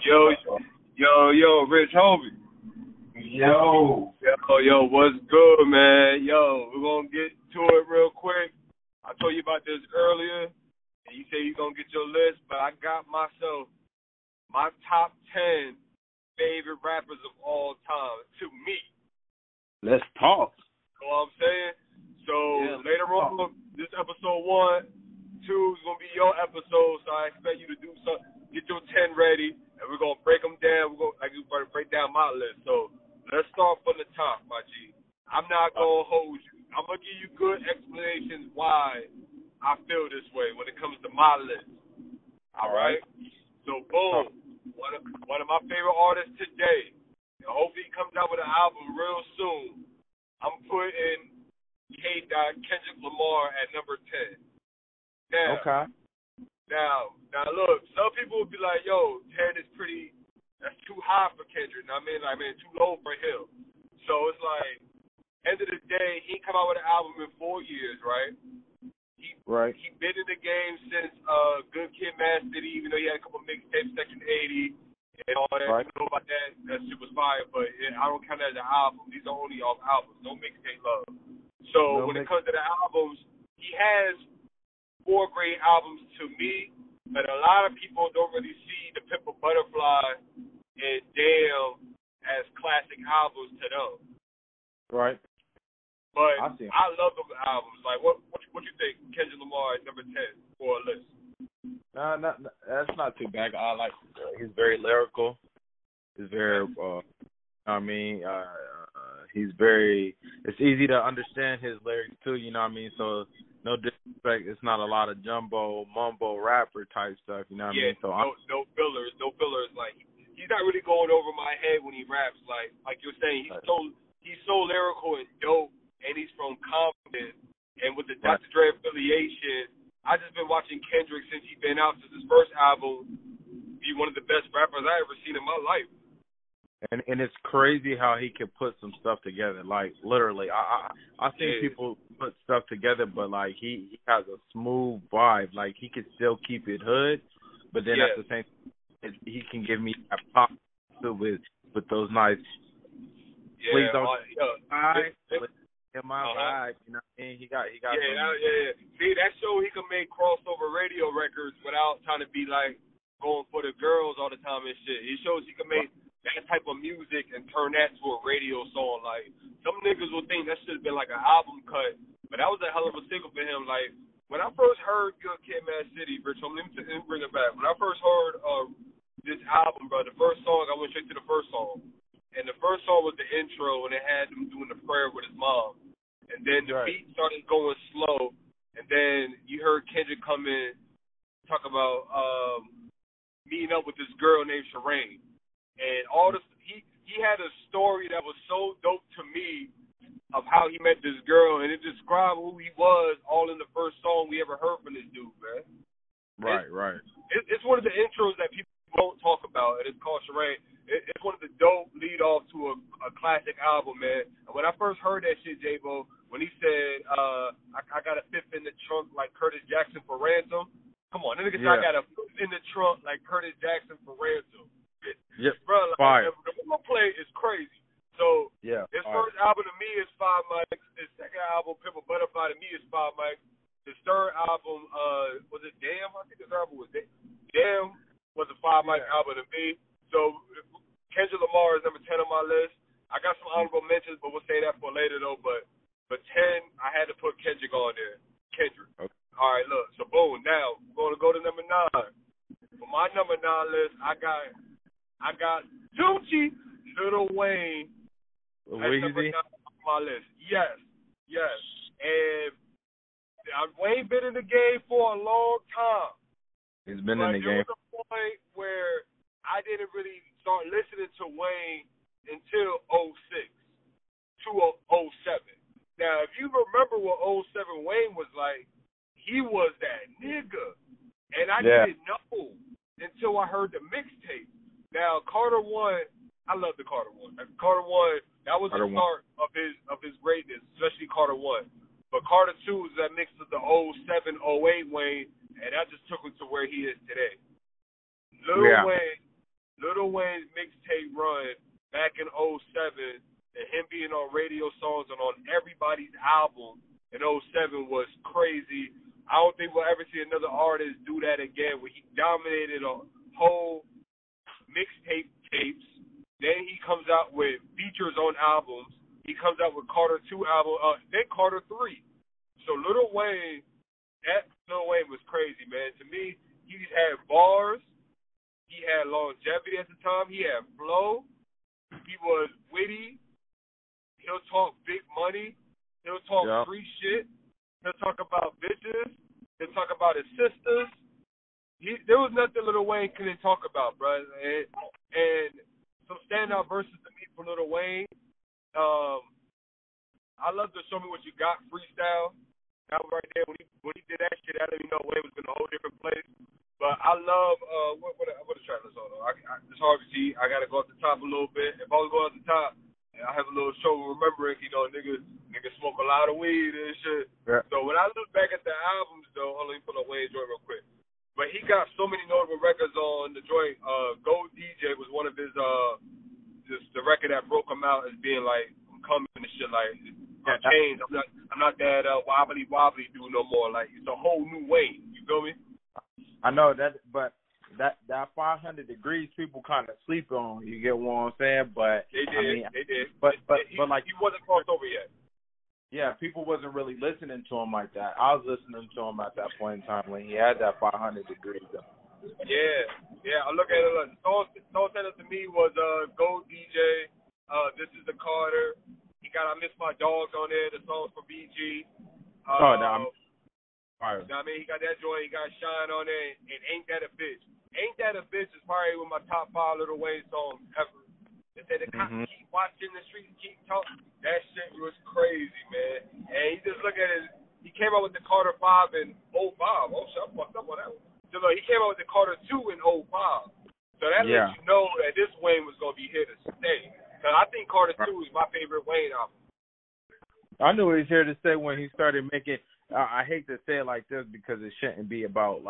Yo, Rich Hovey. Yo, what's good, man? Yo, we're going to get to it real quick. I told you about this earlier, and you say you're going to get your list, but I got myself my top 10 favorite rappers of all time, to me. Let's talk. You know what I'm saying? So later on, this episode 1, 2 is going to be your episode, so I expect you to do something. Get your 10 ready, and we're going to break them down. We're going to break down my list. So let's start from the top, my G. I'm not going to hold you. I'm going to give you good explanations why I feel this way when it comes to my list. All right? So, boom. One of my favorite artists today, and hopefully he comes out with an album real soon. I'm putting Kendrick Lamar at number 10. Now, look, some people would be like, yo, 10 is that's too high for Kendrick. I mean, too low for him. So it's like, end of the day, he come out with an album in 4 years, right? He been in the game since Good Kid, Mad City, even though he had a couple mixtapes, Section 80, and all that. Right. You know about that? That shit was fire, but I don't count that as an album. These are only off albums, no mixtape love. So when it comes to the albums, he has 4 great albums to me, but a lot of people don't really see The Pimp a Butterfly and Damn as classic albums to them. Right. But I love those albums. Like, what you think, Kendrick Lamar at number 10 for a list? That's not too bad. I like. He's very lyrical. He's very. He's very. It's easy to understand his lyrics too. You know what I mean? So no disrespect. It's not a lot of jumbo, mumbo rapper type stuff. You know what I mean? So no fillers. Like he's not really going over my head when he raps. Like you're saying, he's so lyrical and dope. And he's from Compton, and with the Dr. Dre affiliation, I just been watching Kendrick since he's been out since his first album. He's one of the best rappers I ever seen in my life. And it's crazy how he can put some stuff together. Like literally, I seen people put stuff together, but like he has a smooth vibe. Like he can still keep it hood, but then at the same time, he can give me that pop with those nice. Please don't. In my vibe, you know what I mean? He got. See, that show he could make crossover radio records without trying to be like going for the girls all the time and shit. He shows he can make that type of music and turn that to a radio song. Like some niggas will think that should have been like an album cut, but that was a hell of a single for him. Like when I first heard Good Kid, Mad City, Rich, let me bring it back. When I first heard this album, bro, the first song I went straight to the first song. And the first song was the intro, and it had him doing the prayer with his mom. And then the beat started going slow, and then you heard Kendrick come in, talk about meeting up with this girl named Shireen. And all this, he had a story that was so dope to me of how he met this girl, and it described who he was all in the first song we ever heard from this dude, man. Right. It's one of the intros that people don't talk about, and it's called Shireen. It's one of the dope lead-off to a classic album, man. And when I first heard that shit, J-Bo, when he said, I got a fifth in the trunk like Curtis Jackson for ransom. Come on, that nigga said I got a fifth in the trunk like Curtis Jackson for ransom. Bro, fire. The play is crazy. So his first album to me is 5 Mics. His second album, Pimp a Butterfly, to me is 5 Mics. His third album, was it Damn? I think his album was Damn was a 5 Mic album to me. So Kendrick Lamar is number 10 on my list. I got some honorable mentions, but we'll say that for later, though. But 10, I had to put Kendrick on there. Kendrick. Okay. All right, look. So, boom. Now, we're going to go to number 9. For my number 9 list, I got Tunechi, Lil Wayne. That's number 9 on my list. Yes. And Wayne been in the game for a long time. He's been in the game. There was a point where I didn't really start listening to Wayne until 06 to 07. Now, if you remember what 07 Wayne was like, he was that nigga. And I didn't know until I heard the mixtape. Now, Carter 1, I love the Carter 1. Carter 1, that was the start of his greatness, especially Carter 1. But Carter 2 is that mix of the 07, 08 Wayne, and that just took him to where he is today. Lil Lil Wayne's mixtape run back in '07 and him being on radio songs and on everybody's album in '07 was crazy. I don't think we'll ever see another artist do that again where he dominated a whole mixtape tapes. Then he comes out with features on albums. He comes out with Carter 2 album, then Carter 3. So Lil Wayne was crazy, man. To me, he had bars. He had longevity at the time. He had flow. He was witty. He'll talk big money. He'll talk free shit. He'll talk about bitches. He'll talk about his sisters. There was nothing Lil Wayne couldn't talk about, bro. And some standout verses to me from Lil Wayne. I love the Show Me What You Got freestyle. That was right there when he did that shit. I didn't even know Wayne was in a whole different place. But I love what a track this on though. It's hard to see. I gotta go up the top a little bit. If I was going up the top, I have a little show remembering, niggas smoke a lot of weed and shit. Yeah. So when I look back at the albums, though, let me put on Wayne's joint real quick. But he got so many notable records on the joint. Go DJ was one of his, just the record that broke him out as being like, I'm coming and shit, like, I'm changed. I'm not that wobbly dude no more. Like, it's a whole new Wayne. You feel me? I know that, but that 500 degrees people kind of sleep on. You get what I'm saying? But they did. They did. But like he wasn't crossed over yet. Yeah, people wasn't really listening to him like that. I was listening to him at that point in time when he had that 500 degrees. Yeah. I look at it. Song sent to me was Go DJ. This is the Carter. He got I Miss My Dogs on there. The songs for BG. Fire. You know what I mean? He got that joint. He got Shine on there. And Ain't That a Bitch. Ain't That a Bitch is probably one of my top 5 Lil Wayne songs ever. They said the cops keep watching the streets, keep talking. That shit was crazy, man. And he just look at it. He came out with the Carter 5 in '05. Oh, shit, I fucked up on that one. So look, he came out with the Carter 2 in '05. So that lets you know that this Wayne was gonna be here to stay. Cause I think Carter 2 is my favorite Wayne album. I knew he was here to stay when he started making. I hate to say it like this because it shouldn't be about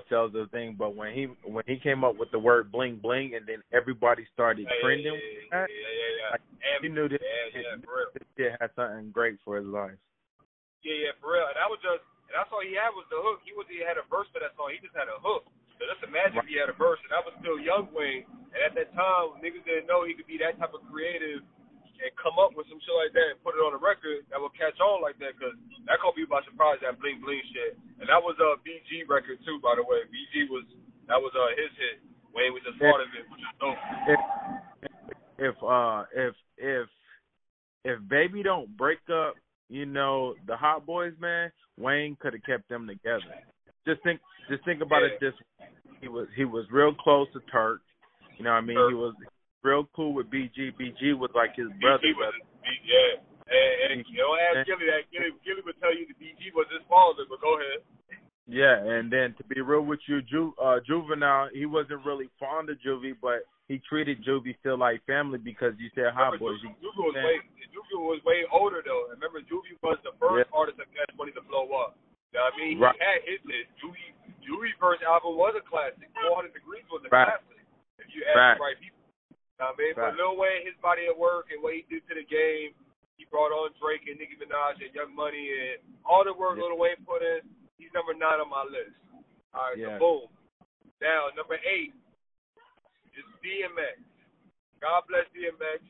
sales of thing. But when he came up with the word bling bling, and then everybody started trending with that, he knew this shit had something great for his life. Yeah, for real. And that's all he had was the hook. He had a verse for that song. He just had a hook. So just imagine if he had a verse, and that was still young Wayne. And at that time, niggas didn't know he could be that type of creative and come up with some shit like that and put it on the record that will catch on like that, because that caught me by surprise, that bling bling shit. And that was a BG record too, by the way. BG was his hit. Wayne was just part of it, which is dope. If Baby don't break up, the Hot Boys, man, Wayne could have kept them together. Just think about it this way. He was real close to Turk. You know what I mean? He was real cool with BG. BG was like his brother. And don't ask Gilly that. Gilly would tell you that BG was his father, but go ahead. Yeah, and then to be real with you, Juvenile, he wasn't really fond of Juvie, but he treated Juvie still like family because you said Hot Boys. Juvie was way older though. Remember, Juvie was the first artist that Cash Money to blow up. You know what I mean? He had his hit. Juvie's first album was a classic. 400 Degrees was a classic. If you ask the right people. I mean, but Lil Wayne, his body of work and what he did to the game, he brought on Drake and Nicki Minaj and Young Money and all the work Lil Wayne put in. He's number 9 on my list. All right, so boom. Now, number 8 is DMX. God bless DMX.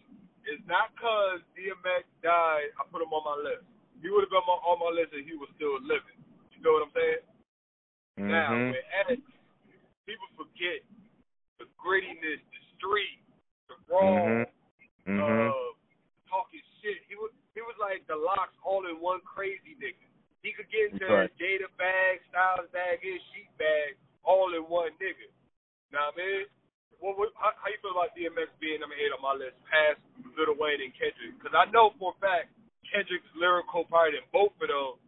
It's not because DMX died I put him on my list. He would have been on my list if he was still living. You know what I'm saying? Mm-hmm. Now, with X, people forget the grittiness, the street, the raw, talking shit. He was like the Locks all in one crazy nigga. He could get into Jada bag, Styles bag, his sheet bag, all in one nigga. Now, man, how you feel about DMX being number 8 on my list, past Lil Wayne and Kendrick? Because I know for a fact Kendrick's lyrical probably than both of them,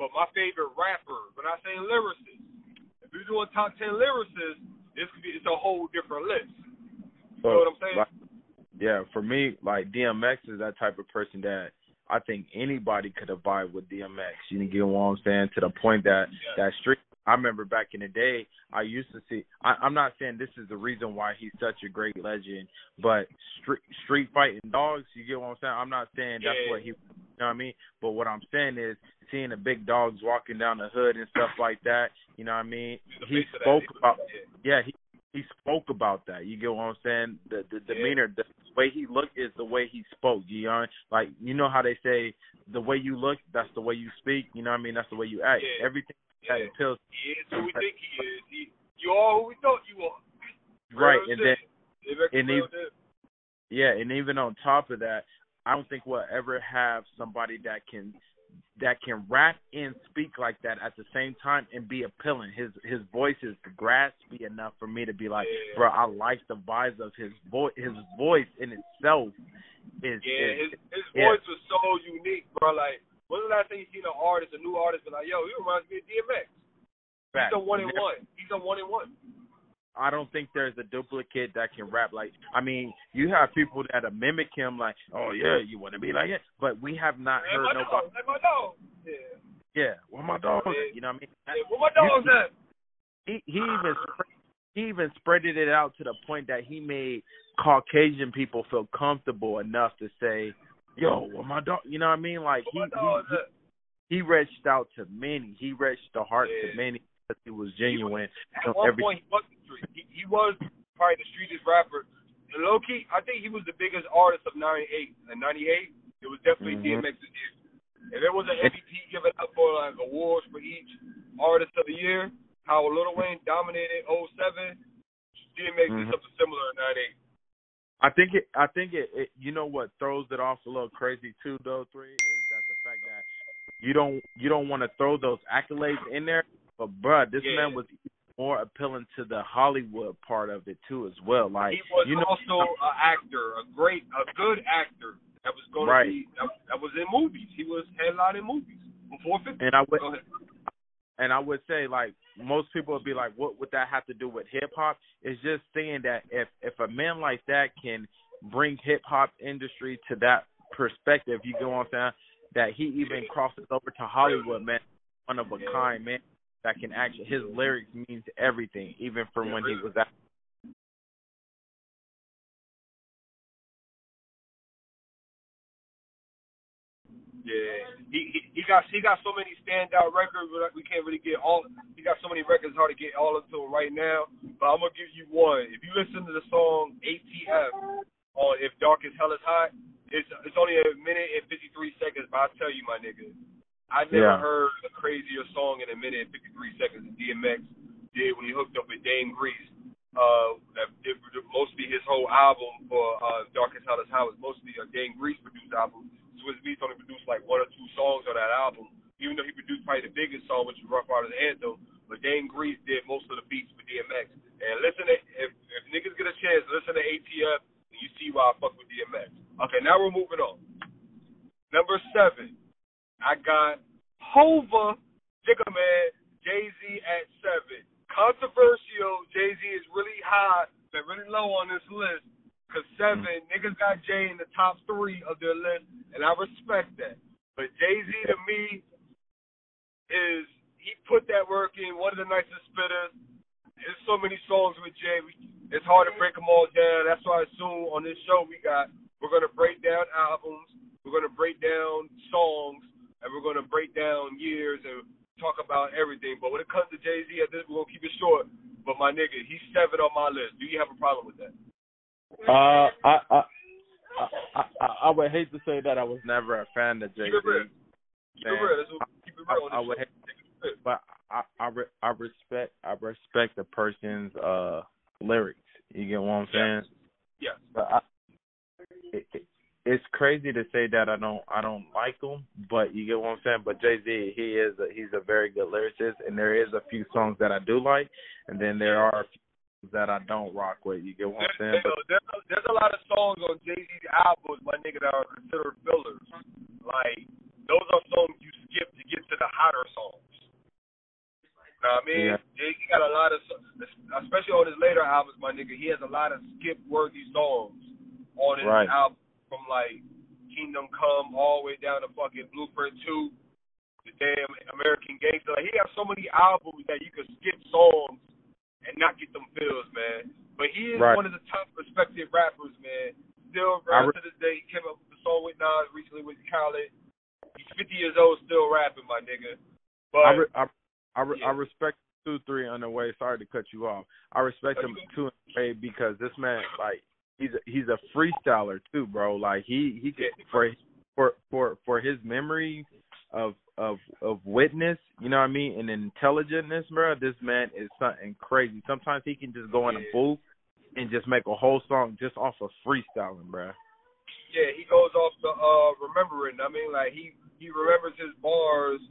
but my favorite rapper, when I say lyricist, if you're doing top 10 lyricists, it's a whole different list. You know what I'm saying? For me, like DMX is that type of person that I think anybody could have vibe with DMX. You get what I'm saying? To the point that that street I remember back in the day, I used to see. I'm not saying this is the reason why he's such a great legend, but street fighting dogs. You get what I'm saying? I'm not saying that's what he. You know what I mean? But what I'm saying is seeing the big dogs walking down the hood and stuff like that. You know what I mean? He spoke about. Yeah, he spoke about that. You get what I'm saying? The demeanor, the way he looked is the way he spoke. You know, like you know how they say the way you look, that's the way you speak. You know what I mean? That's the way you act. Yeah. Everything. Yeah. He is who we think he is. You are who we thought you are. Right, and even on top of that, I don't think we'll ever have somebody that can rap and speak like that at the same time and be appealing. His voice is graspy enough for me to be like, bro, I like the vibes of his voice. His voice in itself is his voice was so unique, bro. Like, when's the last time you seen a new artist, be like, yo, he reminds me of DMX. He's a one in one. I don't think there's a duplicate that can rap like. I mean, you have people that mimic him, like, oh yeah, you want to be like it, but we have not heard nobody. Like my dog. Yeah, where my dog? Yeah. You know what I mean? Where my dog's at? He even spreaded it out to the point that he made Caucasian people feel comfortable enough to say, yo, where my dog? You know what I mean? Like he reached out to many. He reached the heart to many. He was genuine. At one point, he was the street. He was probably the streetest rapper. And low key, I think he was the biggest artist of '98. In '98, it was definitely DMX's year. And there was an MVP given up for like awards for each artist of the year. How Lil Wayne dominated 07. DMX did something similar in '98. I think it. You know what throws it off a little crazy too, though. Is that the fact that you don't want to throw those accolades in there. But bruh, this man was more appealing to the Hollywood part of it too, as well. Like he was also an actor, a good actor that was going to be that was in movies. He was headlining movies before 50. And I would say, like, most people would be like, what would that have to do with hip hop? It's just saying that if a man like that can bring hip hop industry to that perspective, you go on saying that he even crosses over to Hollywood, man, one of a kind, man. That can actually, his lyrics means everything, even from when he was out. Yeah, he got so many standout records, but we can't really get all. He got so many records, hard to get all of them right now. But I'm gonna give you one. If you listen to the song ATF on "If Dark as Hell is Hot," it's only a minute and 53 seconds. But I tell you, my nigga, I never heard a crazier song in a minute and 53 seconds than DMX did when he hooked up with Dame Grease. That mostly his whole album for Dark as Hell is Hot was mostly a Dame Grease produced album. Swizz Beatz only produced like one or two songs on that album, even though he produced probably the biggest song, which was Rough Riders Anthem. But Dame Grease did most of the beats for DMX. And listen to, if niggas get a chance, listen to ATF, and you see why I fuck with DMX. Okay, now we're moving on. Number 7. I got Hova, Jigga Man, Jay-Z at 7. Controversial, Jay-Z is really high, but really low on this list. Because 7, niggas got Jay in the top 3 of their list, and I respect that. But Jay-Z to me he put that work in, one of the nicest spitters. There's so many songs with Jay. It's hard to break them all down. That's why I assume on this show we're going to break down albums, we're going to break down songs, and we're going to break down years and talk about everything. But when it comes to Jay-Z, we're going to keep it short. But my nigga, he's 7 on my list. Do you have a problem with that? I would hate to say that I was never a fan of Jay-Z. Keep it real. Keep it real. I would hate, but I respect the person's lyrics. You get what I'm saying? Yeah. But it's crazy to say that I don't like him, but you get what I'm saying. But Jay-Z, he's a very good lyricist, and there is a few songs that I do like, and then there are a few that I don't rock with. You get what I'm saying? There's a lot of songs on Jay-Z's albums, my nigga, that are considered fillers. Like, those are songs you skip to get to the hotter songs. You know what I mean? Yeah. Jay-Z got a lot of, especially on his later albums, my nigga, he has a lot of skip-worthy songs on his album, from like Kingdom Come all the way down to fucking Blueprint 2. the damn American Gangster. Like, he has so many albums that you can skip songs and not get them feels, man. But he is one of the top respected rappers, man. Still, to this day, he came up with a song with Nas recently with Khaled. He's 50 years old, still rapping, my nigga. But I respect 2-3 on the way. Sorry to cut you off. I respect him too in the way because this man, like, he's a freestyler too, bro. Like he for his memory of witness, you know what I mean, and intelligentness, bro. This man is something crazy. Sometimes he can just go in a booth and just make a whole song just off of freestyling, bro. Yeah, he goes off the remembering. I mean, like he remembers his bars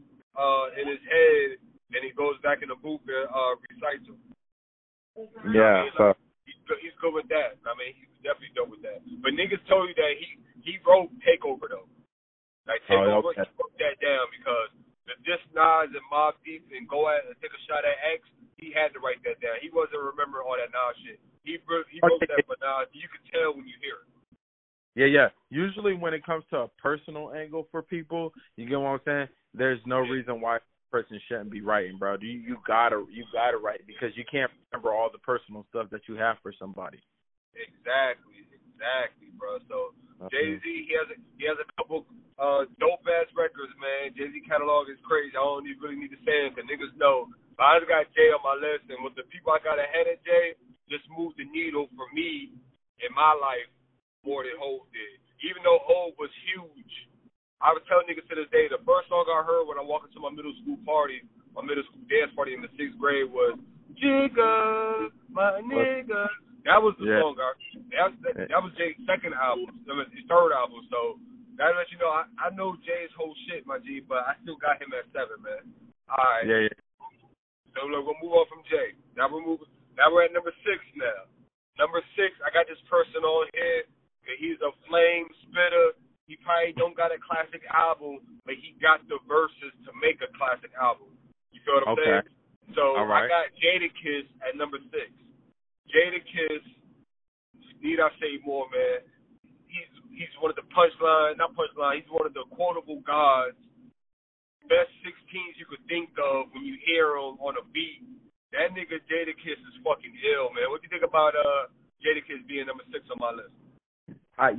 in his head, and he goes back in the booth and recites them. Yeah, I mean? Like, he's good with that. I mean, he's definitely dope with that. But niggas told you that he wrote Takeover though. Like Takeover, he broke that down because the diss Nas and Mobb Deep and go at and take a shot at X, he had to write that down. He wasn't remembering all that Nas shit. He wrote that for Nas. You can tell when you hear it. Yeah. Usually when it comes to a personal angle for people, you get what I'm saying? There's no reason why a person shouldn't be writing, bro. You gotta write because you can't remember all the personal stuff that you have for somebody. Exactly, bro. So Jay-Z, he has a couple dope ass records, man. Jay-Z catalog is crazy. I don't really need to say it because niggas know. But I just got Jay on my list, and with the people I got ahead of Jay, just moved the needle for me in my life more than Hov did. Even though Hov was huge, I was telling niggas to this day, the first song I heard when I walked into my middle school dance party in the 6th grade was Jigga, my nigga. That was the song. That was Jay's second album, his third album. So that lets you know I know Jay's whole shit, my G, but I still got him at 7, man. All right. Yeah. So look, we'll move on from Jay. Now we're at number 6 now. Number 6, I got this person on here. He's a flame spitter. He probably don't got a classic album, but he got the verses to make a classic album. You feel what I'm saying? So I got Jadakiss at number 6. Jadakiss, need I say more, man? He's one of the he's one of the quotable gods. Best 16s you could think of when you hear him on a beat. That nigga Jadakiss is fucking ill, man. What do you think about Jadakiss being number 6 on my list?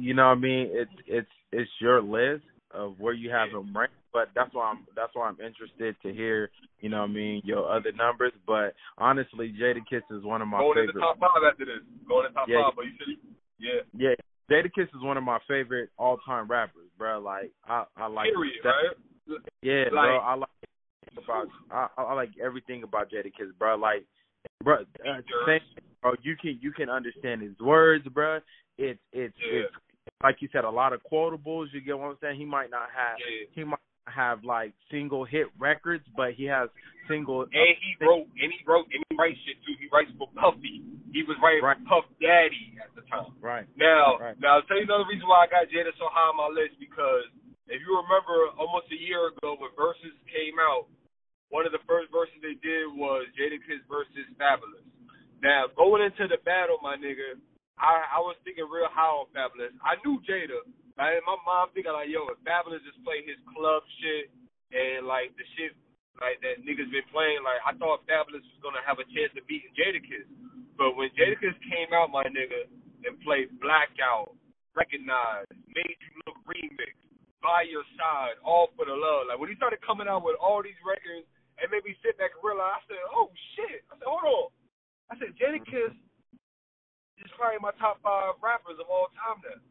You know what I mean? It's your list of where you have him ranked, but that's why I'm interested to hear, you know what I mean, your other numbers. But honestly, Jadakiss is one of my favorite. Going in the top 5 after this. Going in the top 5, but you said Yeah. Jadakiss is one of my favorite all-time rappers, bro. Like I like period, right? Yeah, bro. I like everything about Jadakiss, bro. Like, bro, bro, you can understand his words, bro. It's like you said, a lot of quotables. You get what I'm saying? He might not have like single hit records, but he has single. And he writes shit too. He writes for Puffy. He was writing for Puff Daddy at the time. Right. Now I'll tell you another reason why I got Jada so high on my list, because if you remember almost a year ago when Versus came out, one of the first verses they did was Jadakiss versus Fabulous. Now, going into the battle, my nigga, I was thinking real high on Fabulous. I knew Jada. Like, in my mind thinking like, yo, if Fabulous just play his club shit and like the shit like that niggas been playing, like I thought Fabulous was gonna have a chance of beating Jadakiss. But when Jadakiss came out, my nigga, and played Blackout, Recognize, Made You Look Remix, By Your Side, All for the Love. Like when he started coming out with all these records, it made me sit back and realize, I said, oh shit. I said, hold on. I said, Jadakiss is probably my top 5 rappers of all time now.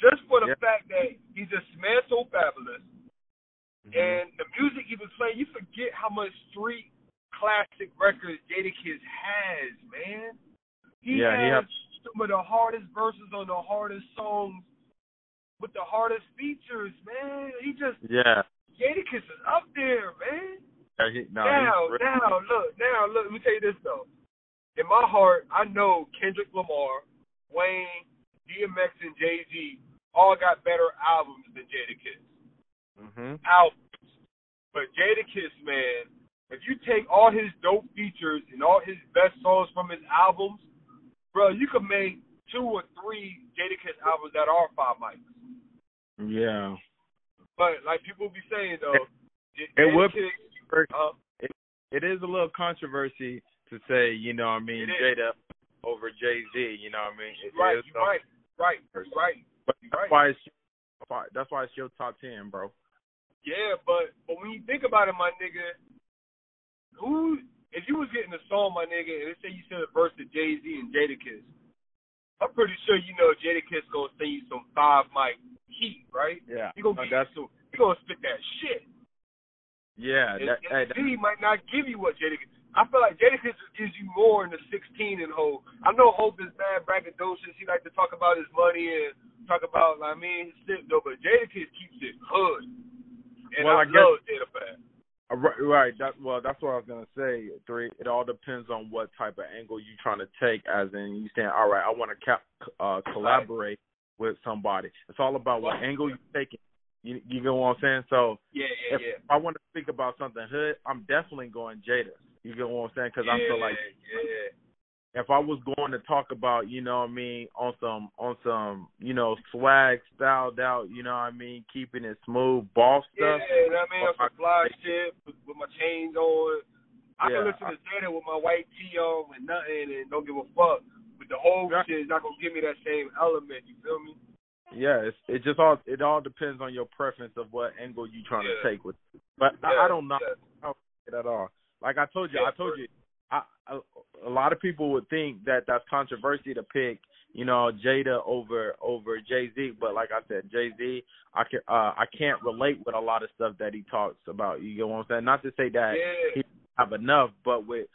Just for the fact that he just smashed so Fabulous. And the music he was playing, you forget how much street classic records Jadakiss has, man. He has some of the hardest verses on the hardest songs with the hardest features, man. Jadakiss is up there, man. Now, look, let me tell you this, though. In my heart, I know Kendrick Lamar, Wayne, DMX, and Jay-Z all got better albums than Jadakiss. Albums. But Jadakiss, man, if you take all his dope features and all his best songs from his albums, bro, you could make 2 or 3 Jadakiss albums that are 5 mics. Yeah. But like people be saying, though, It would be, it is a little controversy to say, you know what I mean, Jada over Jay-Z, you know what I mean? Right. But that's why it's your top 10, bro. Yeah, but when you think about it, my nigga, if you was getting a song, my nigga, and let's say you send a verse to Jay-Z and Jadakiss, I'm pretty sure you know Jadakiss gonna send you some 5 mic heat, right? Yeah. He gonna spit that shit. Yeah. Jay-Z might not give you what Jadakiss. I feel like Jadakiss gives you more in the 16 and Hope. I know Hope is bad braggadocious. He like to talk about his money and talk about, his shit though, but Jadakiss keeps it hood. And I love Jada for that. Right. That's what I was gonna say. 3. It all depends on what type of angle you're trying to take. As in, you saying, all right, I want to collaborate with somebody. It's all about what angle you're taking. You know what I'm saying? So if I want to speak about something hood, I'm definitely going Jada. You get what I'm saying? Because I feel like if I was going to talk about, you know what I mean, on some, you know, swag, styled out, you know what I mean, keeping it smooth, boss stuff. Yeah, I mean, on some fly shit with my chains on. I can listen to Jada with my white tee on and nothing and don't give a fuck. But the whole shit is not gonna give me that same element. You feel me? Yeah, it all depends on your preference of what angle you trying to take with it. But I don't know it at all. Like I told you, a lot of people would think that that's controversy to pick, you know, Jada over Jay-Z. But like I said, Jay-Z, I can't relate with a lot of stuff that he talks about. You get what I'm saying? Not to say that he have enough, but with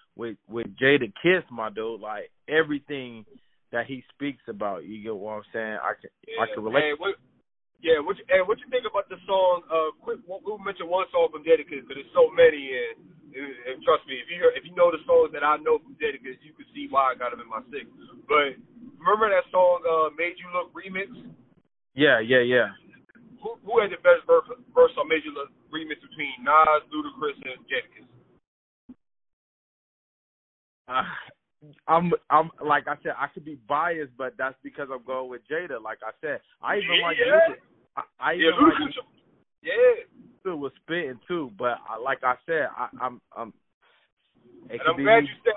Jadakiss, my dude, like everything that he speaks about, you get what I'm saying? I can relate. Hey, what you think about the song? We'll mention one song from Jadakiss because there's so many, and trust me, if you know the songs that I know from Jadakiss, you can see why I got him in my 6. But remember that song, "Made You Look" remix? Yeah. Who had the best verse on "Made You Look" remix between Nas, Ludacris, and Jadakiss? I'm like I said, I could be biased, but that's because I'm going with Jada. Like I said, I even like Ludacris. I even Ludacris. Still was spitting too, but like I said, I'm glad you said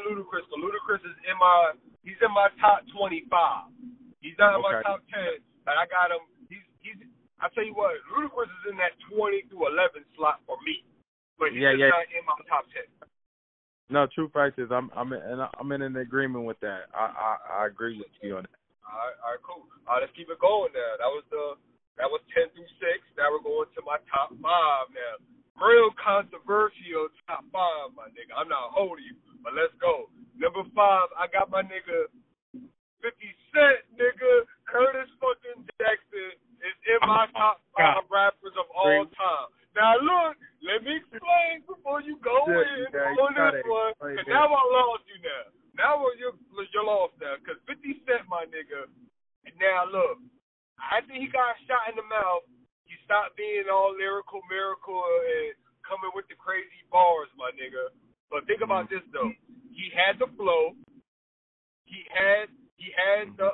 Ludacris. So Ludacris is he's in my top 25. He's not in my top 10, but I got him. I tell you what, Ludacris is in that 20 through 11 slot for me, but he's not in my top 10. No, true fact is I'm in an agreement with that. I agree with you on that. All right, cool. Let's keep it going now. That was 10 through 6. Now we're going to my top 5 now. Real controversial top 5, my nigga. I'm not holding you, but let's go. Number 5, I got my nigga 50 Cent, nigga. Curtis fucking Jackson is in my top 5 rappers of all time. Now look, let me explain before you go in on this one, because now I lost you now. Now you're lost now, because 50 Cent, my nigga. Now look, after he got shot in the mouth, he stopped being all lyrical miracle and coming with the crazy bars, my nigga. But think about this though, he had the flow, he had the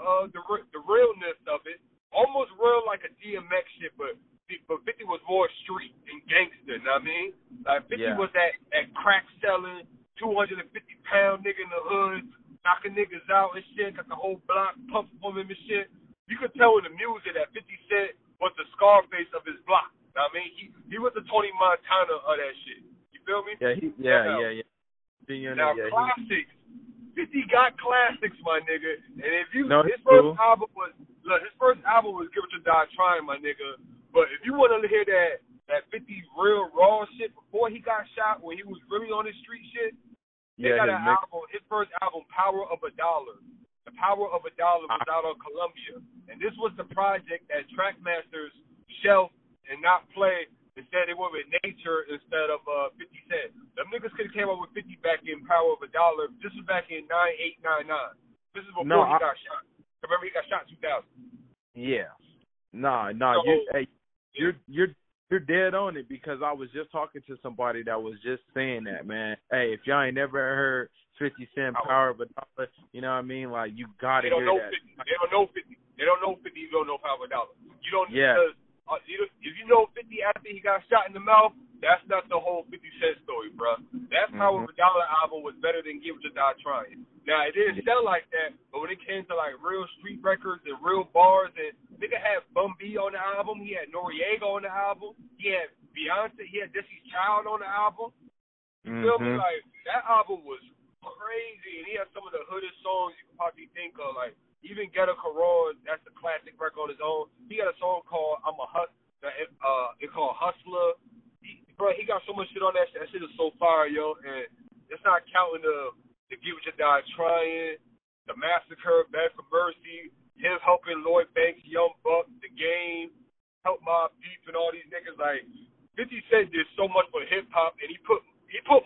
realness of it, almost real like a DMX shit, but 50 was more street and gangster, you know what I mean? Like 50 was that crack selling, 250-pound nigga in the hood, knocking niggas out and shit, got the whole block pumping for him and shit. You could tell in the music that 50 Cent was the Scarface of his block. You know what I mean? He was the Tony Montana of that shit. You feel me? Yeah. Now, classics. 50 got classics, my nigga. And if you his first album was Give It Your Die Trying, my nigga. But if you want to hear that 50 real raw shit before he got shot, when he was really on his street shit, they got an album, his first album, Power of a Dollar. The Power of a Dollar was out on Columbia. And this was the project that Trackmasters shelved and not play. Instead, they went with Nature instead of 50 Cent. Them niggas could have came up with 50 back in Power of a Dollar. This was back in 98, 99. This is before he got shot. Remember, he got shot in 2000. Yeah. You're dead on it, because I was just talking to somebody that was just saying that, man. Hey, if y'all ain't never heard 50 Cent Power of a Dollar, you know what I mean? Like, you gotta hear that. They don't know 50. They don't know 50. You don't know Power of a Dollar. You don't. Yeah. Because if you know 50 after he got shot in the mouth, that's not the whole 50 Cent story, bro. That Power of a Dollar album was better than Give It Your Die Trying. Now, it didn't sell like that, but when it came to, like, real street records and real bars, and nigga had Bun B on the album, he had Noriega on the album, he had Beyonce, he had Destiny's Child on the album. You feel me? Like, that album was crazy, and he had some of the hoodest songs you could possibly think of, like, even Ghetto Caron, that's a classic record on his own. He got a song called it's called Hustler. He got so much shit on that shit. That shit is so fire, yo. And it's not counting the Give It Your Die Trying, the Massacre, Bad for Mercy, him helping Lloyd Banks, Young Buck, The Game, Help Mobb Deep, and all these niggas. Like, 50 Cent did so much for hip hop, and he put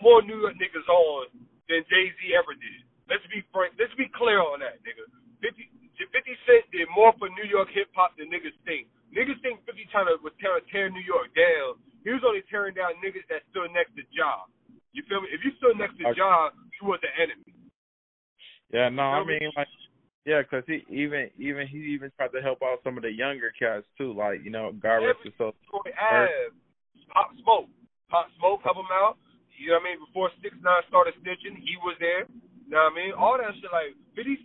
more New York niggas on than Jay-Z ever did. Let's be frank. Let's be clear on that, nigga. 50 Cent did more for New York hip hop than niggas think. Niggas think 50 was tearing New York down. He was only tearing down niggas that stood next to Ja. You feel me? If you stood next to Ja, you was the enemy. Yeah, no, I mean, like, yeah, because he even tried to help out some of the younger cats too, like, you know, God rest his soul. Pop Smoke help him out. You know what I mean? Before 6ix9ine started snitching, he was there. You know what I mean? All that shit, like 50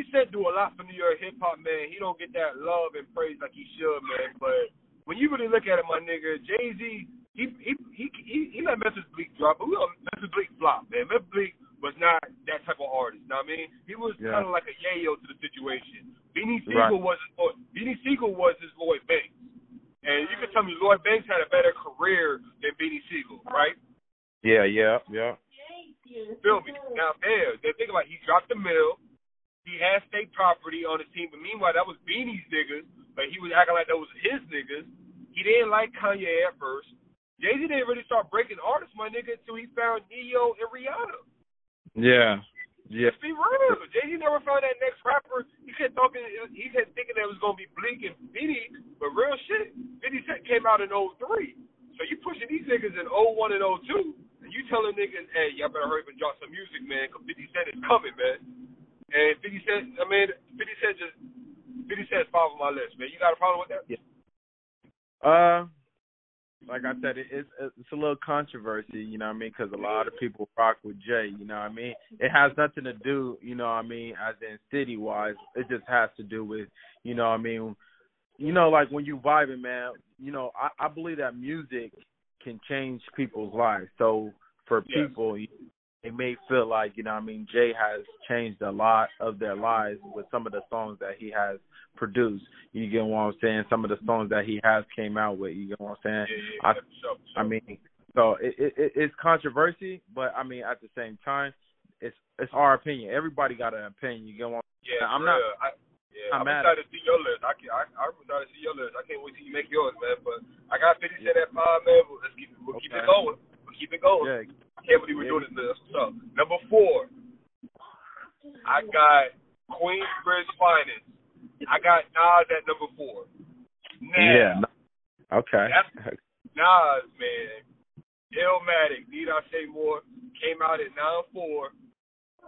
Cent do a lot for New York hip hop, man. He don't get that love and praise like he should, man. But when you really look at it, my nigga, Jay-Z, he let Memphis Bleek drop, but we don't Memphis Bleek flop, man. Memphis Bleek was not that type of artist. You know what I mean? He was kind of like a yayo to the situation. Beanie Siegel was his Lloyd Banks, and you can tell me Lloyd Banks had a better career than Beanie Siegel, right? Yeah. Feel me? Now, man, they think about he dropped the mill. He had state property on his team, but meanwhile, that was Beanie's niggas, but he was acting like that was his niggas. He didn't like Kanye at first. Jay-Z didn't really start breaking artists, my nigga, until he found Neo and Rihanna. Yeah. Let's be real. Jay-Z never found that next rapper. He kept thinking that it was going to be Bleak and Beanie, but real shit, 50 Cent came out in 03. So you pushing these niggas in 01 and 02, and you telling niggas, hey, y'all better hurry up and drop some music, man, because 50 Cent is coming, man. And 50 Cent is top of my list, man. You got a problem with that? Yeah. Like I said, it's a little controversy, you know what I mean, because a lot of people rock with Jay, you know what I mean. It has nothing to do, you know what I mean, as in city-wise. It just has to do with, you know what I mean, you know, like when you vibing, man, you know, I believe that music can change people's lives. So for people, they may feel like, you know what I mean, Jay has changed a lot of their lives with some of the songs that he has produced. You get what I'm saying? Some of the songs that he has came out with, you get what I'm saying? I mean, so it's controversy, but I mean, at the same time, it's our opinion. Everybody got an opinion. You get what I'm saying? I'm excited to see your list. I'm excited to see your list. I can't wait till you make yours, man. But I got 50 Cent at 5, man. We'll keep it going. Keep it going. Yeah. I can't believe we're doing this. So, number 4, I got Queensbridge Finest. I got Nas at number 4. Now, okay. That's Nas, man. Illmatic, need I say more? Came out at 9-4,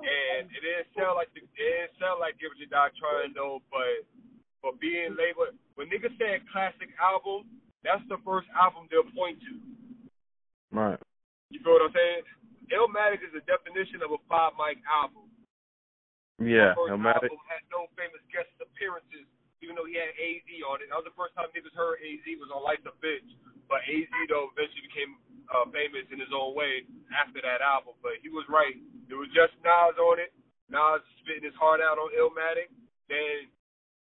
and it didn't sound like Give It Your Die Trying though, but for being labeled, when niggas say classic album, that's the first album they'll point to. Right. You feel what I'm saying? Illmatic is the definition of a 5-mic album. Yeah, the first Illmatic album had no famous guest appearances, even though he had AZ on it. That was the first time niggas heard AZ was on Light the Bitch. But AZ, though, eventually became famous in his own way after that album. But he was right. It was just Nas on it. Nas spitting his heart out on Illmatic. Then,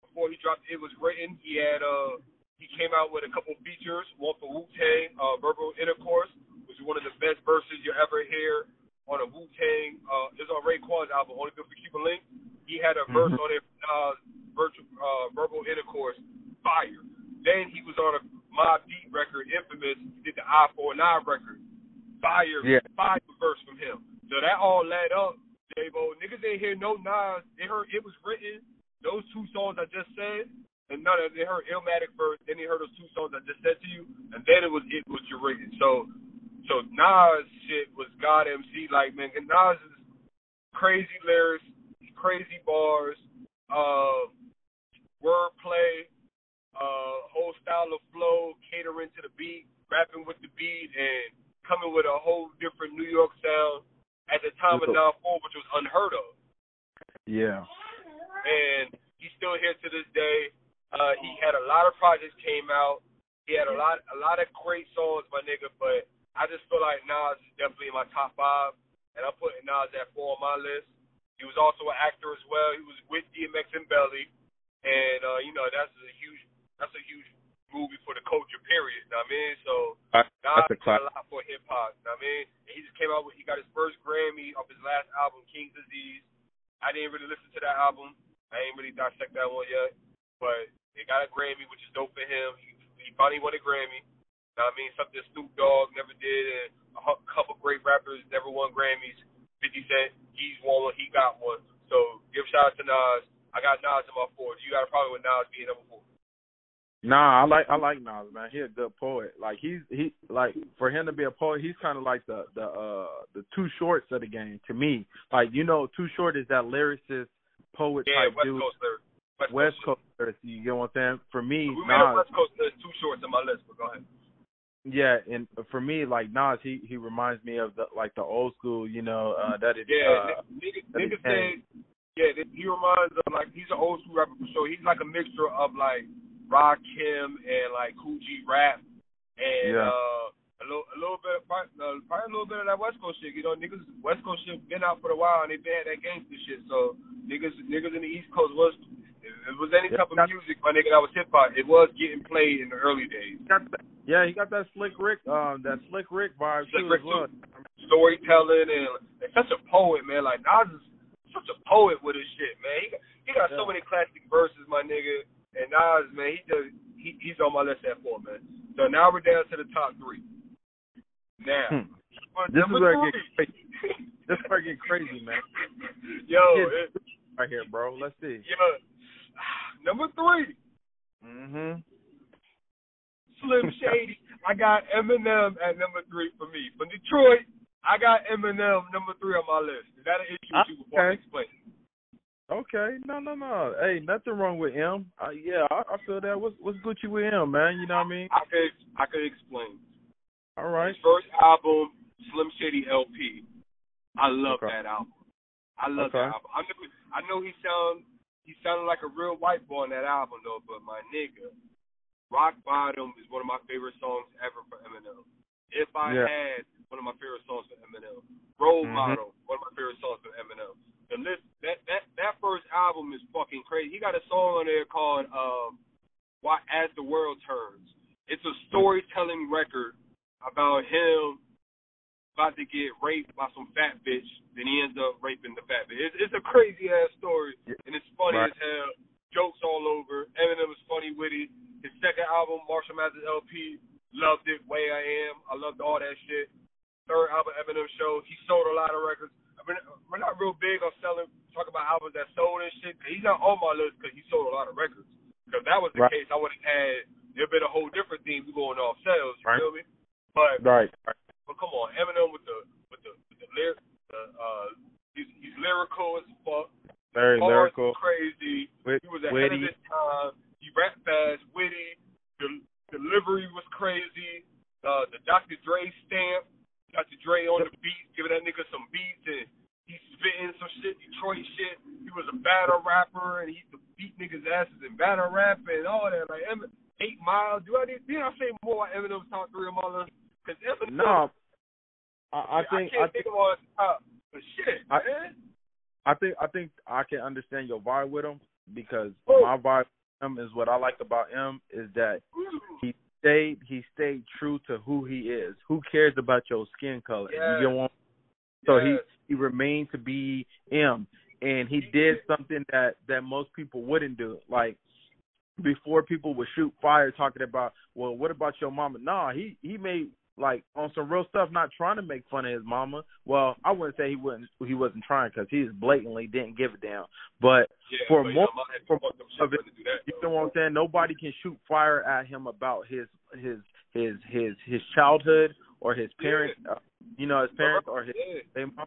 before he dropped It Was Written, he came out with a couple features, one for Wu-Tang, Verbal Intercourse, which is one of the best verses you'll ever hear on a Wu-Tang. It's on Raekwon's album, Only Good for Cuban Link. He had a verse on it, Verbal Intercourse, fire. Then he was on a Mobb Deep record, Infamous. He did the I-49 record, fire verse from him. So that all led up, J-Bo. Niggas ain't hear no Nas. They heard It Was Written, those 2 songs I just said, and none of they heard Illmatic first, then they heard those 2 songs I just said to you, and then it was Your Written. So Nas shit was God MC, like, man, and Nas is crazy lyrics, crazy bars, wordplay, whole style of flow, catering to the beat, rapping with the beat, and coming with a whole different New York sound at the time of 9-4, which was unheard of. Yeah. And he's still here to this day. He had a lot of projects came out. He had a lot of great songs, my nigga, but I just feel like Nas is definitely in my top 5, and I'm putting Nas at 4 on my list. He was also an actor as well. He was with DMX and Belly, and that's a huge movie for the culture, period. You know what I mean? So Nas did a lot for hip hop. You know what I mean? And he just came out with, he got his first Grammy off his last album, King's Disease. I didn't really listen to that album. I ain't really dissect that one yet, but it got a Grammy, which is dope for him. He finally won a Grammy. You know what I mean? Something Snoop Dogg never did, and a couple great rappers never won Grammys. 50 Cent, he's won one, he got one. So give shout out to Nas. I got Nas in my 4. You got a problem with Nas being number 4? Nah, I like Nas, man. He's a good poet. Like he like, for him to be a poet, he's kind of like the Too Shorts of the game to me. Like, Too Short is that lyricist poet type dude. West Coast lyrics. You get what I'm saying? For me, we made a West Coast list. Too Shorts on my list, but go ahead. Yeah, and for me, like Nas, he reminds me of the old school. That is. Nigga said, yeah, he reminds of, like, he's an old school rapper for sure. He's like a mixture of like Rakim and like Kool G Rap, and a little bit, probably a little bit of that West Coast shit. Niggas West Coast shit been out for a while, and they been had that gangster shit. So niggas in the East Coast was, if it was any type of music, my nigga, that was hip hop, it was getting played in the early days. He got that Slick Rick vibe too. As well. Storytelling, and such a poet, man. Like Nas is such a poet with his shit, man. He got so many classic verses, my nigga. And Nas, man, he's on my list at 4, man. So now we're down to the top 3. Now, this is where it gets crazy. This is where it gets crazy, man. Yo, right here, bro. Let's see. Yo, number 3. Slim Shady. I got Eminem at number 3 for me. From Detroit, I got Eminem number 3 on my list. Is that an issue with you before I explain? Okay, no. Hey, nothing wrong with him. I feel that. What's Gucci with him, man? You know what I mean? I could explain. All right. His first album, Slim Shady LP. I love that album. I love that album. I know he sounded like a real white boy on that album though, but my nigga, Rock Bottom is one of my favorite songs ever for Eminem. If I Had, one of my favorite songs for Eminem. Role Model, one of my favorite songs for Eminem. The list, that first album is fucking crazy. He got a song on there called As the World Turns. It's a storytelling record about him about to get raped by some fat bitch, then he ends up raping the fat bitch. It's a crazy ass story, and it's funny as hell. Jokes all over. Eminem is funny with it. His second album, Marshall Mathers LP, loved it. Way I Am, I loved all that shit. Third album, Eminem Show, he sold a lot of records. We're not real big on talking about albums that sold and shit. He's not on my list because he sold a lot of records. Because if that was the case, I would have had, there'd been a whole different thing. We going off sales, you feel me? But come on, Eminem with the lyrics, he's lyrical as fuck. Very lyrical, crazy. He was ahead of his time. He rapped fast, witty. The delivery was crazy. The Dr. Dre stamp. Dr. Dre on the beat, giving that nigga some beats, and he's spitting some shit, Detroit shit. He was a battle rapper, and he used to beat niggas' asses in battle rap and all that. Like, 8 Mile. Did I say more about Eminem's top 3 of my list? Because Eminem. No. I can't think of all the top. But shit, man. I think I can understand your vibe with him, because my vibe with him is, what I like about him is that he stayed true to who he is. Who cares about your skin color? You get one. So he remained to be him, and he did something that most people wouldn't do. Like, before, people would shoot fire talking about, well, what about your mama? Nah, he made, like, on some real stuff, not trying to make fun of his mama. Well, I wouldn't say he wasn't trying, because he blatantly didn't give a damn. But for most of it, you know what I'm saying? Nobody can shoot fire at him about his childhood or his parents. His parents or his. Remember,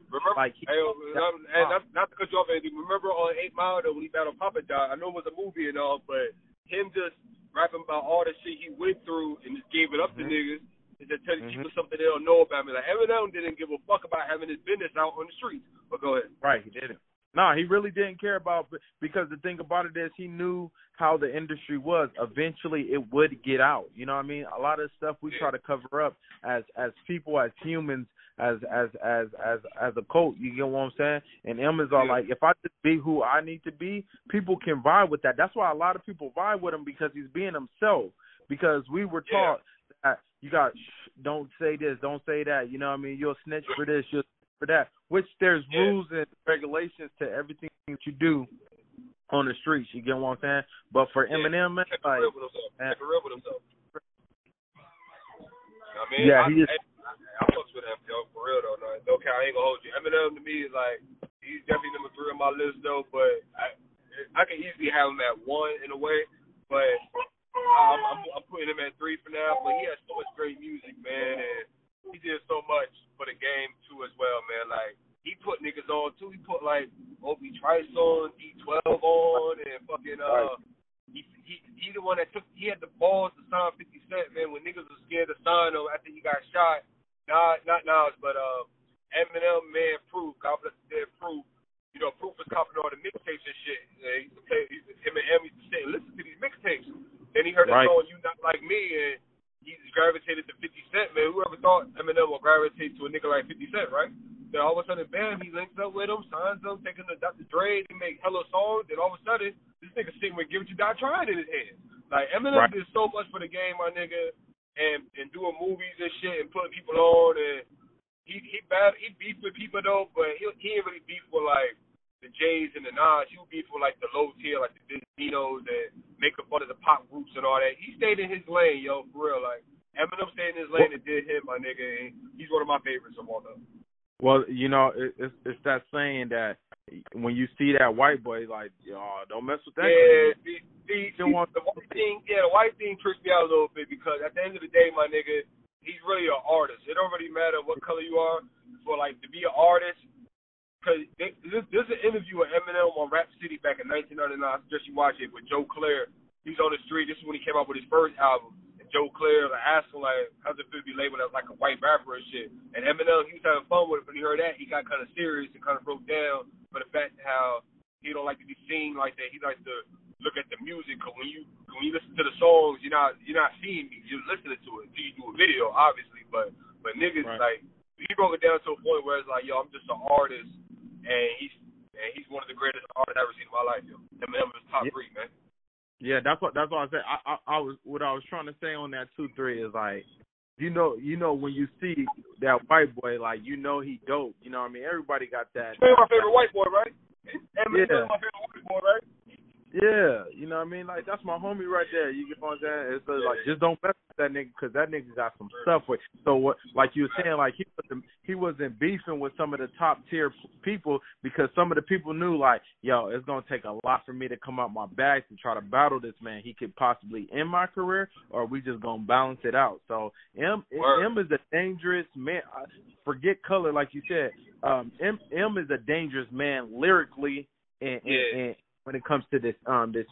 not to cut you off, Andy. Remember on 8 Mile though, when he battled Papa John? I know it was a movie and all, but him just rapping about all the shit he went through and just gave it up to niggas and to tell people something they don't know about me. Like, Eminem didn't give a fuck about having his business out on the streets. But go ahead. Right, he didn't. No, he really didn't care about, because the thing about it is he knew how the industry was. Eventually, it would get out. You know what I mean? A lot of stuff we try to cover up as people, as humans, as a cult. You get what I'm saying? And M is all like, if I just be who I need to be, people can vibe with that. That's why a lot of people vibe with him, because he's being himself. Because we were taught that you got, don't say this, don't say that. You know what I mean? You'll snitch for this, you'll for that, which there's rules and regulations to everything that you do on the streets. You get what I'm saying? But for Eminem, man, like, real with himself. I mean, he is. I fucks with him, yo, for real though. No count, I ain't gonna hold you. Eminem to me is like, he's definitely number 3 on my list though. But I can easily have him at 1 in a way, but I'm putting him at 3 for now. But he has so much great music, man. And he did so much for the game too as well, man. Like, he put niggas on too. He put like Obi Trice on, D12 on, and fucking he the one that he had the balls to sign 50 Cent, man, when niggas was scared to sign him after he got shot. Not Nas, but Eminem, man, Proof, God bless the dead, Proof. You know, Proof was copying all the mixtapes and shit. Him and M used to say, listen to these mixtapes. Then he heard the song "You Not Like Me," and he gravitated to 50 Cent, man. Whoever thought Eminem would gravitate to a nigga like 50 Cent, right? Then all of a sudden, bam, he links up with him, signs him, taking the Dr. Dre, they make hella songs, then all of a sudden, this nigga sitting with "Give What You Die Trying" in his hand. Like, Eminem did so much for the game, my nigga, and doing movies and shit and putting people on, and he beefed with people though, but he ain't really beef with like the Jays and the Nas. He would beef with like the low tier, like the Dinos, and making fun of the pop groups and all that. He stayed in his lane, yo, for real. Like, Eminem stayed in his lane and did him, my nigga, and he's one of my favorites of all time. Well, you know, it's that saying that when you see that white boy, like, don't mess with that. Yeah, the white thing trips me out a little bit, because at the end of the day, my nigga, he's really an artist. It don't really matter what color you are for, like, to be an artist. Because there's an interview with Eminem on Rap City back in 1999. I suggest you watch it, with Joe Clair. He's on the street. This is when he came out with his first album. Joe Clair asked him, like, how's it feel to be labeled as like a white rapper and shit? And Eminem, he was having fun with it, but he heard that, he got kind of serious and kind of broke down for the fact how he don't like to be seen like that. He likes to look at the music, because when you listen to the songs, you're not seeing me, you're listening to it until you do a video, obviously. But niggas, like, he broke it down to a point where it's like, yo, I'm just an artist, and he's one of the greatest artists I've ever seen in my life, yo. Eminem is top 3, man. Yeah, that's what I said. I was trying to say on that 2-3 is like, you know when you see that white boy, like, you know he dope. You know what I mean? Everybody got that. He's my favorite white boy, right? Eminem's my favorite white boy, right? Yeah, you know what I mean? Like, that's my homie right there. You get what I'm saying? It's like, just don't mess with that nigga, because that nigga got some stuff with. So what, like you were saying, like, he wasn't beefing with some of the top tier people, because some of the people knew, like, yo, it's gonna take a lot for me to come out my bag to try to battle this man. He could possibly end my career, or we just gonna balance it out. So M is a dangerous man. Forget color, like you said. M is a dangerous man lyrically and when it comes to this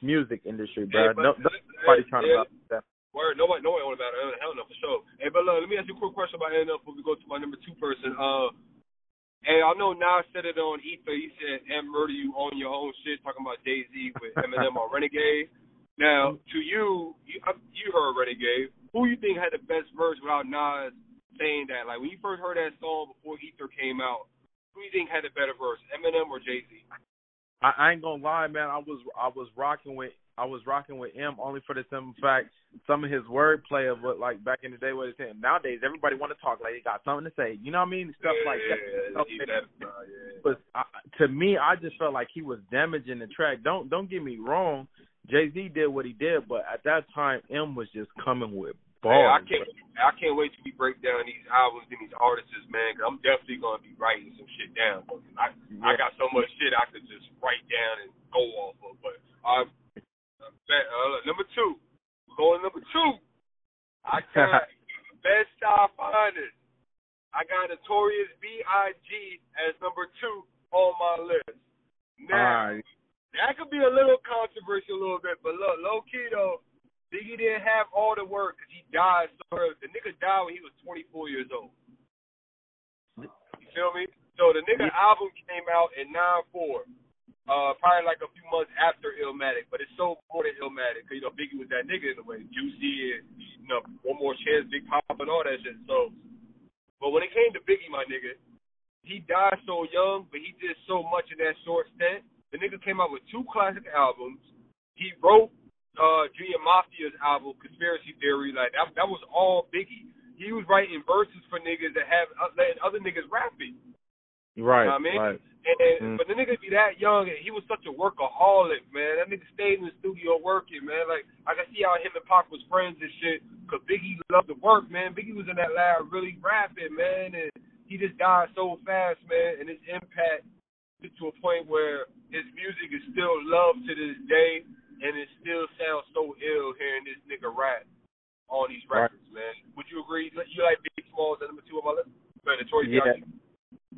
music industry, bro. Nobody trying to battle that. Word, nobody want to battle. Hell no, for sure. Hey, but look, let me ask you a quick question about Eminem before we go to my number 2 person. Hey, I know Nas said it on Ether. He said, "M murder you on your own shit," talking about Jay-Z with Eminem on Renegade. Now, to you heard Renegade. Who you think had the best verse without Nas saying that? Like, when you first heard that song before Ether came out, who you think had the better verse, Eminem or Jay-Z? I ain't gonna lie, man. I was rocking with M only for the simple fact some of his wordplay of what, like, back in the day, what he's saying. Nowadays, everybody want to talk like they got something to say. You know what I mean? Stuff like that. But to me, I just felt like he was damaging the track. Don't get me wrong. Jay-Z did what he did, but at that time, M was just coming with bars. Hey, I can't wait till we break down these albums and these artists, man, because I'm definitely going to be writing some shit down. I got so much shit I could just write down and go off of. But number 2. We're going to number 2. I got Best Style Finders. I got Notorious B.I.G. as number 2 on my list. Now, that could be a little controversial a little bit, but look, low-key, though, Biggie didn't have all the work because he died so early. The nigga died when he was 24 years old. You feel me? So the nigga album came out in 94, probably like a few months after Illmatic, but it sold more than Illmatic because, you know, Biggie was that nigga in a way. Juicy and, you know, One More Chance, Big Pop and all that shit. So, but when it came to Biggie, my nigga, he died so young, but he did so much in that short stint. The nigga came out with 2 classic albums. He wrote Junior Mafia's album, Conspiracy Theory. Like, that was all Biggie. He was writing verses for niggas that have letting other niggas rap it. Right, you know what I mean? right. And but the nigga be that young, and he was such a workaholic, man. That nigga stayed in the studio working, man. Like, I can see how him and Pac was friends and shit, because Biggie loved to work, man. Biggie was in that lab really rapping, man, and he just died so fast, man, and his impact to a point where his music is still loved to this day, and it still sounds so ill hearing this nigga rap on these records, man. Would you agree? You like Big Smalls at number 2 on my list? Notorious B.I.G.?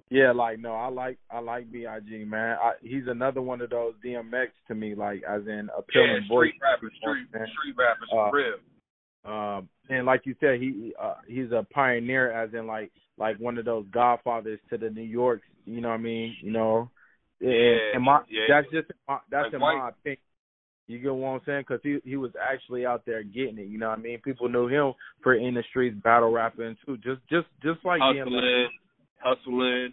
Yeah, like, no, I like B.I.G., man. He's another one of those DMX to me, like, as in appealing voice. Street rappers, for real. And like you said, he's a pioneer, as in like one of those godfathers to the New Yorks. You know what I mean? You know, that's like in my opinion. You get what I'm saying? Because he was actually out there getting it. You know what I mean? People knew him for in the streets battle rapping too. Just like hustling,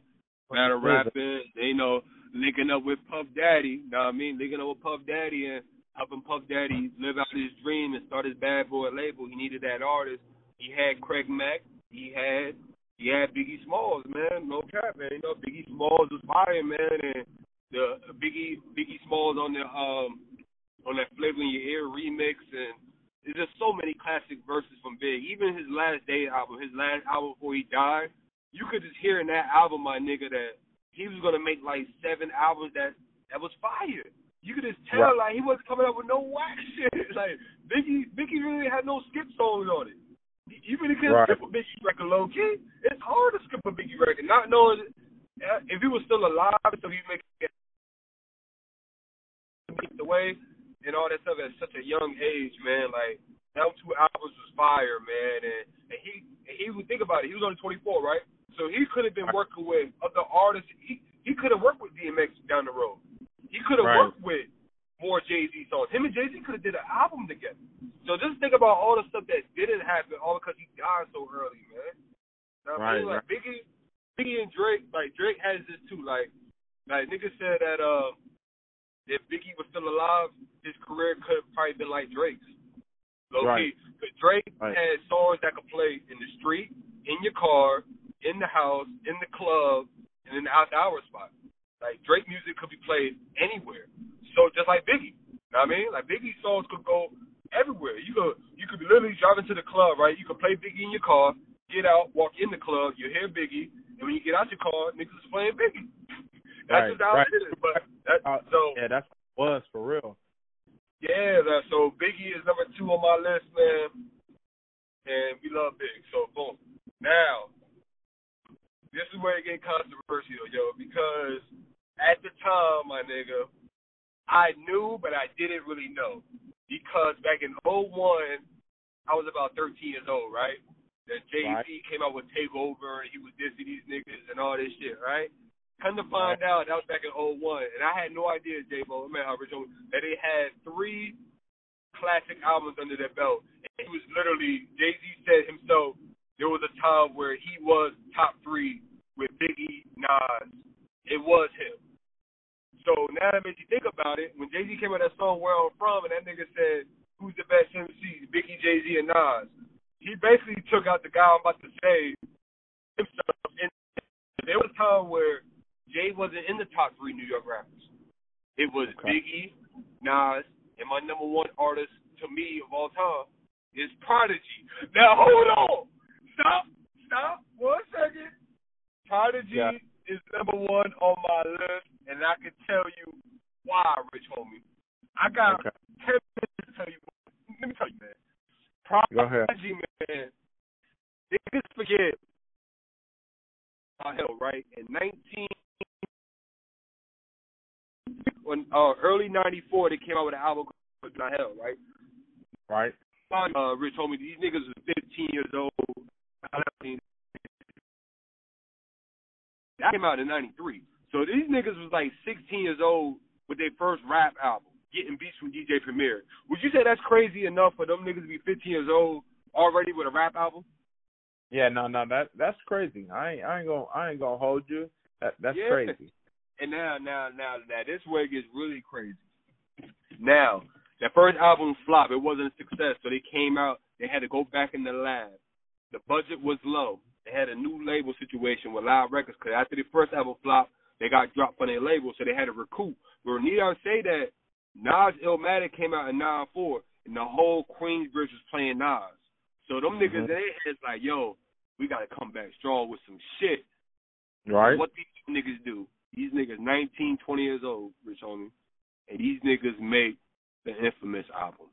battle rapping. You know, linking up with Puff Daddy. You know what I mean? Linking up with Puff Daddy and helping Puff Daddy live out his dream and start his Bad Boy label. He needed that artist. He had Craig Mack. He had Biggie Smalls, man. No cap, man. You know, Biggie Smalls was fire, man, and the Biggie Smalls on that Flavor in Your Ear remix, and there's just so many classic verses from Big. Even his last album before he died, you could just hear in that album, my nigga, that he was gonna make like 7 albums that was fire. You could just tell, like, he wasn't coming up with no whack shit. Like, Biggie really had no skip songs on it. Even if you can skip a Biggie record, low key, it's hard to skip a Biggie record, not knowing if he was still alive, so he make it the way and all that stuff at such a young age, man. Like, them 2 albums was fire, man. And he would think about it. He was only 24, right? So he could have been working with other artists. He could have worked with DMX down the road. He could have worked with more Jay-Z songs. Him and Jay-Z could have did an album together. So just think about all the stuff that didn't happen, all because he died so early, man. You know what I mean? Like, Biggie and Drake, like, Drake has this too. Like niggas said that if Biggie was still alive, his career could have probably been like Drake's. Low-key. But Drake had songs that could play in the street, in your car, in the house, in the club, and in the after-hour spot. Like, Drake music could be played anywhere. So just like Biggie. You know what I mean? Like, Biggie songs could go everywhere. You could be literally driving to the club, right? You could play Biggie in your car, get out, walk in the club, you hear Biggie, and when you get out your car, niggas is playing Biggie. That's just how it is. But that's what it was for real. Yeah, so Biggie is number 2 on my list, man. And we love Big. So boom. Now, this is where it gets controversial, yo, because at the time, my nigga, I knew, but I didn't really know. Because back in 2001, I was about 13 years old, right? Then Jay-Z came out with Takeover, and he was dissing these niggas and all this shit, right? Come to find out, that was back in 2001, and I had no idea, J-Bo, that they had 3 classic albums under their belt. And he was literally, Jay-Z said himself, there was a time where he was top 3 with Biggie, Nas. It was him. So now that makes you think about it, when Jay-Z came out that song, Where I'm From, and that nigga said, who's the best MCs, Biggie, Jay-Z, and Nas, he basically took out the guy I'm about to say himself. And there was a time where Jay wasn't in the top 3 New York rappers. It was Biggie, Nas, and my number 1 artist to me of all time is Prodigy. Now hold on, stop, 1 second. Prodigy is number 1 on my list, and I can tell you why, Rich homie. I got 10 minutes to tell you. Let me tell you, man. Prodigy, man. Niggas forget. Hell, right? In early '94, they came out with an album called Not Hell, right? Right. Rich homie, these niggas was 15 years old. That came out in 93. So these niggas was like 16 years old with their first rap album, getting beats from DJ Premier. Would you say that's crazy enough for them niggas to be 15 years old already with a rap album? Yeah, no, that's crazy. I ain't gonna hold you. That's crazy. And now, this way it gets really crazy. Now, that first album flopped. It wasn't a success, so they came out. They had to go back in the lab. The budget was low. They had a new label situation with Loud Records because after the first album flopped, they got dropped from their label, so they had to recoup. But need I say that Nas Illmatic came out in 94, and the whole Queensbridge was playing Nas. So them niggas, they heads like, yo, we got to come back strong with some shit. Right. What these niggas do? These niggas 19, 20 years old, Rich homie, and these niggas make the Infamous album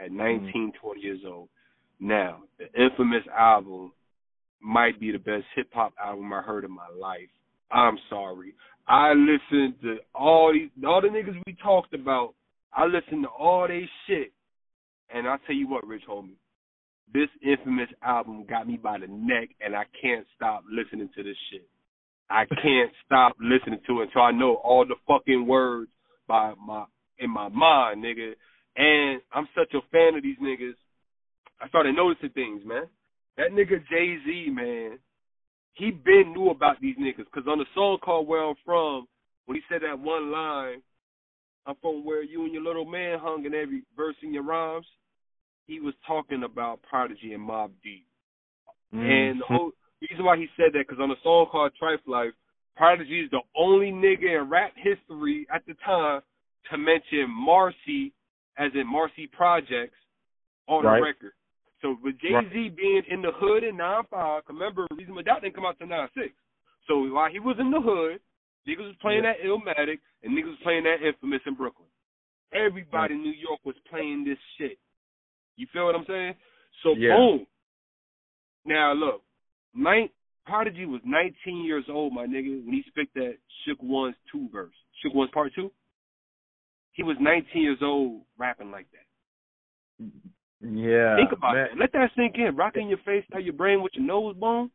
at 19, 20 years old. Now, the Infamous album might be the best hip-hop album I heard in my life. I'm sorry. I listened to all the niggas we talked about. I listened to all they shit. And I'll tell you what, Rich homie, this Infamous album got me by the neck, and I can't stop listening to this shit. I can't stop listening to it until I know all the fucking words in my mind, nigga. And I'm such a fan of these niggas. I started noticing things, man. That nigga Jay-Z, man, he been knew about these niggas. Because on the song called Where I'm From, when he said that one line, I'm from where you and your little man hung in every verse in your rhymes, he was talking about Prodigy and Mobb Deep. And the whole reason why he said that, because on a song called Trife Life, Prodigy is the only nigga in rap history at the time to mention Marcy, as in Marcy Projects, on the record. So with Jay-Z being in the hood in 9-5, remember, Reason Without didn't come out till 9-6. So while he was in the hood, niggas was playing that Illmatic, and niggas was playing that Infamous in Brooklyn. Everybody in New York was playing this shit. You feel what I'm saying? So boom. Now look, Prodigy was 19 years old, my nigga, when he spit that Shook One's 2 verse. Shook One's Part 2? He was 19 years old rapping like that. Yeah. Think about that. Let that sink in. Rocking your face, tell your brain with your nose bone.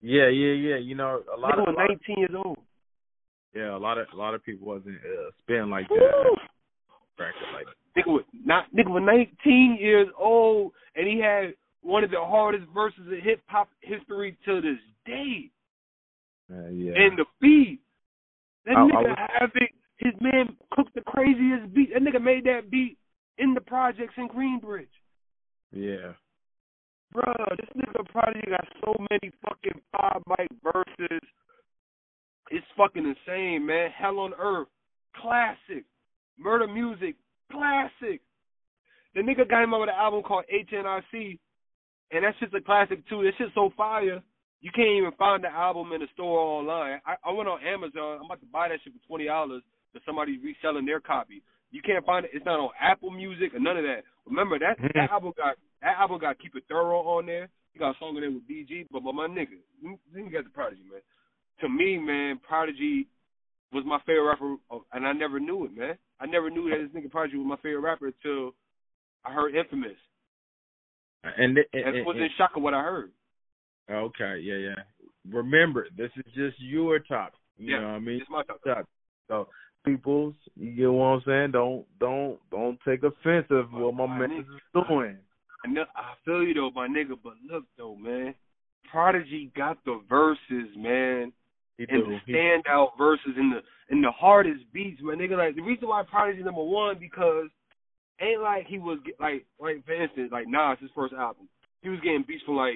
Yeah. You know, a lot of 19 years old. Yeah, a lot of people wasn't spitting like that. Like that. Nigga was 19 years old, and he had one of the hardest verses in hip hop history to this day. And the beat, that nigga Havoc, his man cooked the craziest beat. That nigga made that beat in the projects in Greenbridge. Yeah. Bruh, this nigga Prodigy got so many fucking 5-mic verses. It's fucking insane, man. Hell on Earth, classic. Murder Music, classic. The nigga got him out with an album called HNIC, and that's just a classic too. This shit's so fire, you can't even find the album in the store or online. I went on Amazon. I'm about to buy that shit for $20 because somebody's reselling their copy. You can't find it. It's not on Apple Music or none of that. Remember that album got Keep It Thorough on there. You got a song in there with BG, but my nigga, you got the Prodigy, man. To me, man, Prodigy was my favorite rapper, and I never knew it, man. I never knew that this nigga Prodigy was my favorite rapper until I heard Infamous. And was in shock of what I heard. Okay, yeah. Remember, this is just your top. You know what I mean? It's my top. So, peoples, you get what I'm saying? Don't take offense of what my man is doing. I feel you though, my nigga, but look though, man. Prodigy got the verses, man. The standout verses in the hardest beats, man. Nigga, like the reason why Prodigy number one, because ain't like he was like for instance, like Nas, his first album, he was getting beats from like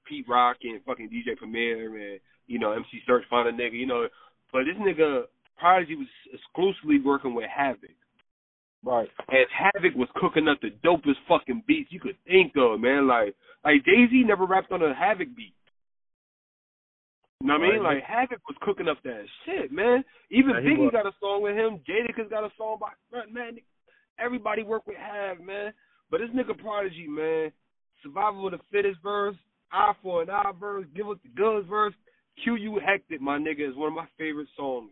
Pete Rock and fucking DJ Premier and MC Search Find a Nigga, but this nigga Prodigy was exclusively working with Havoc. Right. And Havoc was cooking up the dopest fucking beats you could think of, man. Like Jay-Z never rapped on a Havoc beat. You know what I mean? Like, Havoc was cooking up that shit, man. Even Biggie got a song with him. Jadakiss got a song by, man. Everybody worked with Hav, man. But this nigga Prodigy, man, Survival of the Fittest verse, Eye for an Eye verse, Give Us the Goods verse, QU Hectic, my nigga, is one of my favorite songs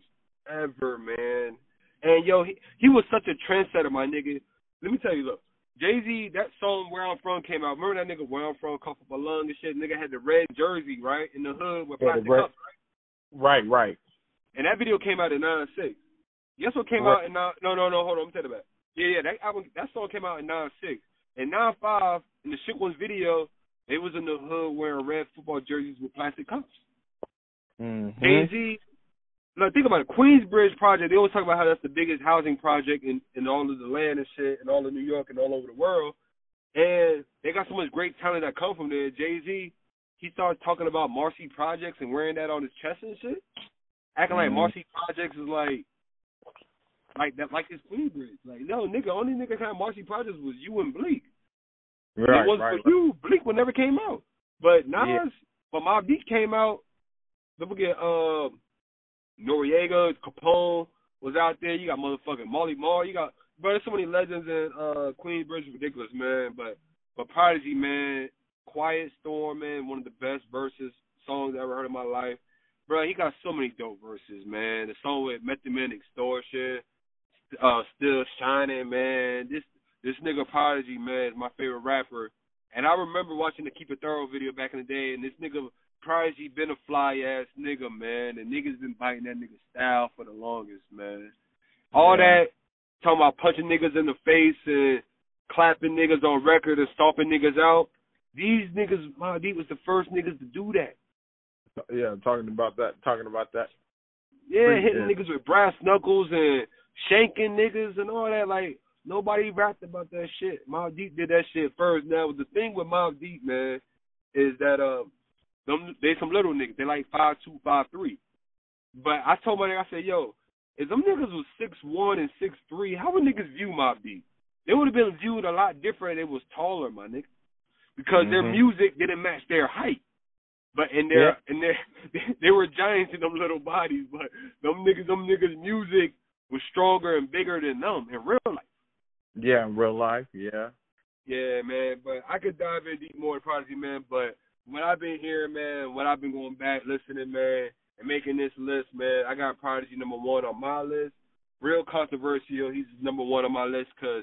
ever, man. And, yo, he was such a trendsetter, my nigga. Let me tell you, look, Jay-Z, that song Where I'm From came out. Remember that nigga Where I'm From, Cough Up My Lung and shit? Nigga had the red jersey, right, in the hood with plastic cups, right? Right. And that video came out in 96. Guess what came out in no, hold on, I'm telling you about. Yeah, that song came out in 96. In 95, in the Shook Ones video, they was in the hood wearing red football jerseys with plastic cups. Mm-hmm. Jay-Z, look, think about it. Queensbridge Project, they always talk about how that's the biggest housing project in all of the land and shit, in all of New York and all over the world. And they got so much great talent that come from there. Jay-Z, he started talking about Marcy Projects and wearing that on his chest and shit. Acting like Marcy Projects is like that, like his Queensbridge. Like, no, nigga, only nigga kind of Marcy Projects was you and Bleak. Right, it wasn't for you, Bleak would never came out. But Nas, when Mobb Deep came out, don't forget, Noriega, Capone was out there. You got motherfucking Molly Marr. You got, bro, there's so many legends in Queensbridge, ridiculous, man. But Prodigy, man, Quiet Storm, man, one of the best verses songs I ever heard in my life. Bro, he got so many dope verses, man. The song with Method Man Extortion, Still Shining, man. This nigga Prodigy, man, is my favorite rapper. And I remember watching the Keep It Thorough video back in the day, and this nigga Prodigy been a fly-ass nigga, man. And niggas been biting that nigga style for the longest, man. All that, talking about punching niggas in the face and clapping niggas on record and stomping niggas out. These niggas, Mobb Deep was the first niggas to do that. Yeah, talking about that. Yeah, hitting niggas with brass knuckles and shanking niggas and all that. Like, nobody rapped about that shit. Mobb Deep did that shit first. Now, the thing with Mobb Deep, man, is that they some little niggas. They like 5'2", 5'3". But I told my nigga, I said, yo, if them niggas was 6'1" and 6'3", how would niggas view Mobb Deep? They would have been viewed a lot different if they was taller, my nigga. Because their music didn't match their height. But they were giants in them little bodies, but them niggas music was stronger and bigger than them in real life. Yeah, in real life, yeah. Yeah, man, but I could dive in deep more to Prodigy, man, but what I've been hearing, man, what I've been going back, listening, man, and making this list, man, I got Prodigy number 1 on my list. Real controversial, he's number 1 on my list because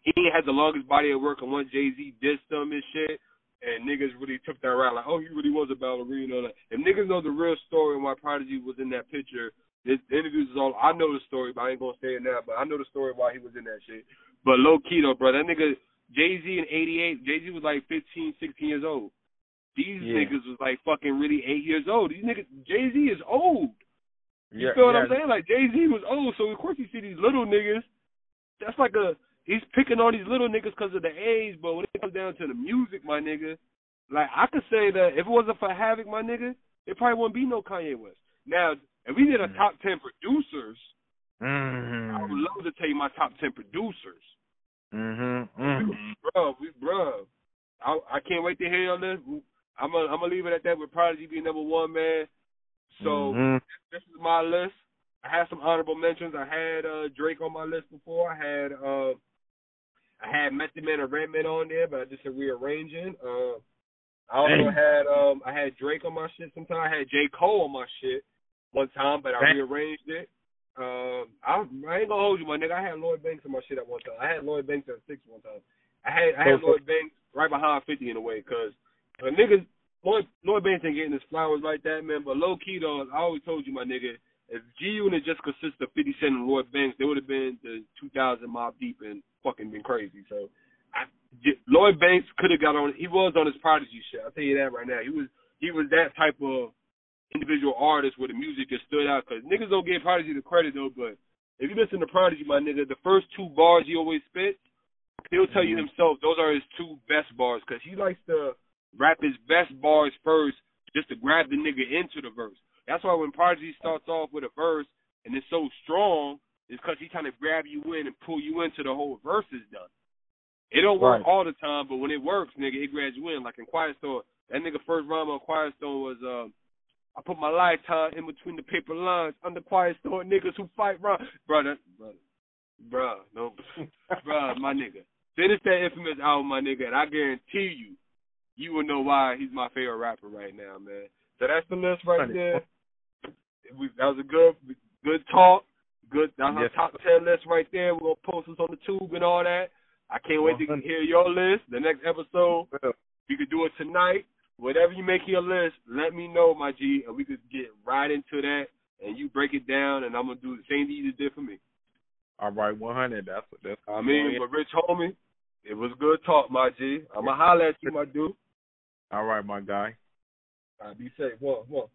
he had the longest body of work, and once Jay-Z dissed him and shit, and niggas really took that route, like, oh, he really was a ballerina. Like, if niggas know the real story and why Prodigy was in that picture, this interviews is all, I know the story, but I ain't gonna say it now, but I know the story why he was in that shit. But low-key, though, bro, that nigga, Jay-Z in 88, Jay-Z was like 15, 16 years old. These niggas was like fucking really 8 years old. These niggas, Jay-Z is old. You feel what I'm saying? Like, Jay-Z was old, so of course you see these little niggas, that's like he's picking on these little niggas because of the age, but when it comes down to the music, my nigga, like, I could say that if it wasn't for Havoc, my nigga, there probably wouldn't be no Kanye West. Now, if we did a top 10 producers, I would love to tell you my top 10 producers. Bro, I can't wait to hear your list. I'm gonna leave it at that with Prodigy being number 1, man. So this is my list. I had some honorable mentions. I had Drake on my list before. I had Method Man and Redman on there, but I just said rearranging. I also had Drake on my shit sometime. I had J. Cole on my shit one time, but I rearranged it. I ain't gonna hold you, my nigga. I had Lloyd Banks on my shit at one time. I had Lloyd Banks at 6 one time. I had Lloyd Banks right behind 50 in a way, because niggas, Lloyd Banks ain't getting his flowers like that, man. But low key though, I always told you, my nigga, if G-Unit just consists of 50 Cent and Lloyd Banks, they would have been the 2000 Mobb Deep and fucking been crazy. So Lloyd Banks could have got on. He was on his Prodigy shit. I'll tell you that right now. He was that type of individual artist where the music just stood out. Because niggas don't give Prodigy the credit though. But if you listen to Prodigy, my nigga, the first 2 bars he always spits, he'll tell you himself those are his 2 best bars. Because he likes to rap his best bars first, just to grab the nigga into the verse. That's why when Prodigy starts off with a verse and it's so strong, it's because he's trying to grab you in and pull you into the whole verse is done. It don't work all the time, but when it works, nigga, it grabs you in. Like in Quiet Storm, that nigga first rhyme on Quiet Storm was, I put my lifetime in between the paper lines. Under Quiet Storm niggas who fight wrong. Bruh, my nigga. Finish that infamous album, my nigga, and I guarantee you will know why he's my favorite rapper right now, man. So that's the list right there. That was a good talk, Good. That's our top 10 list right there. We're gonna post this on the tube and all that. I can't wait to hear your list. The next episode, you could do it tonight. Whatever you make your list, let me know, my G, and we could get right into that. And you break it down, and I'm gonna do the same thing you just did for me. All right, 100. That's. I mean, but Rich homie, it was good talk, my G. I'ma holler at you, my dude. All right, my guy. All right, be safe. One.